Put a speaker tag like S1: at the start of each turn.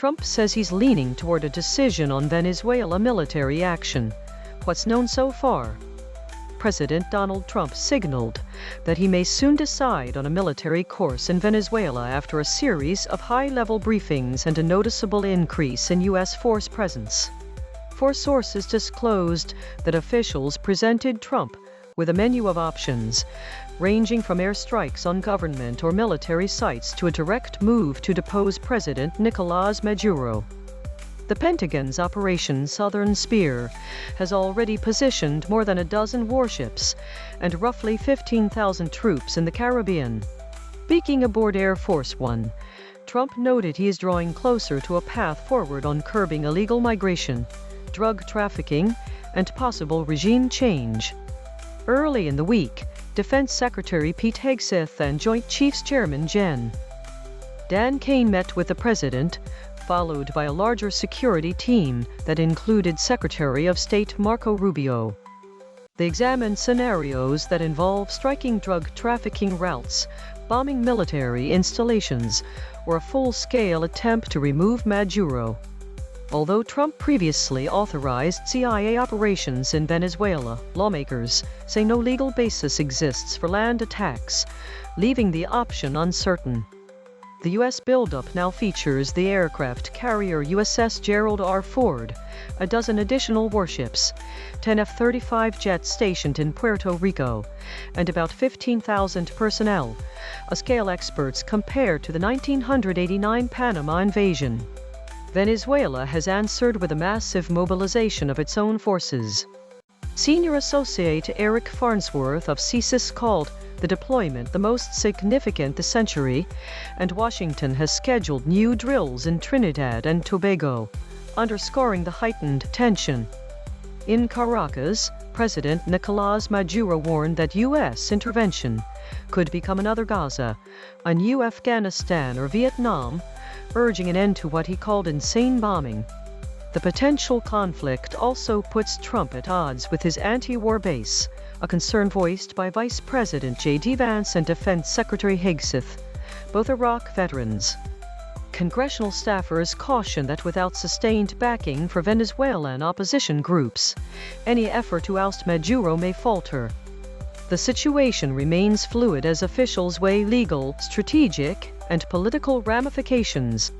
S1: Trump says he's leaning toward a decision on Venezuela military action. What's known so far? President Donald Trump signaled that he may soon decide on a military course in Venezuela after a series of high-level briefings and a noticeable increase in U.S. force presence. Four sources disclosed that officials presented Trump with a menu of options, ranging from airstrikes on government or military sites to a direct move to depose President Nicolás Maduro. The Pentagon's Operation Southern Spear has already positioned more than a dozen warships and roughly 15,000 troops in the Caribbean. Speaking aboard Air Force One, Trump noted he is drawing closer to a path forward on curbing illegal migration, drug trafficking, and possible regime change. Early in the week, Defense Secretary Pete Hegseth and Joint Chiefs Chairman Gen. Dan Kane met with the president, followed by a larger security team that included Secretary of State Marco Rubio. They examined scenarios that involve striking drug trafficking routes, bombing military installations, or a full-scale attempt to remove Maduro. Although Trump previously authorized CIA operations in Venezuela, lawmakers say no legal basis exists for land attacks, leaving the option uncertain. The U.S. buildup now features the aircraft carrier USS Gerald R. Ford, a dozen additional warships, 10 F-35 jets stationed in Puerto Rico, and about 15,000 personnel, a scale experts compare to the 1989 Panama invasion. Venezuela has answered with a massive mobilization of its own forces. Senior Associate Eric Farnsworth of CSIS called the deployment the most significant this century, and Washington has scheduled new drills in Trinidad and Tobago, underscoring the heightened tension. In Caracas, President Nicolás Maduro warned that U.S. intervention could become another Gaza, a new Afghanistan or Vietnam, urging an end to what he called insane bombing. The potential conflict also puts Trump at odds with his anti-war base, a concern voiced by Vice President J.D. Vance and Defense Secretary Hegseth, both Iraq veterans. Congressional staffers caution that without sustained backing for Venezuelan opposition groups, any effort to oust Maduro may falter. The situation remains fluid as officials weigh legal, strategic, and political ramifications.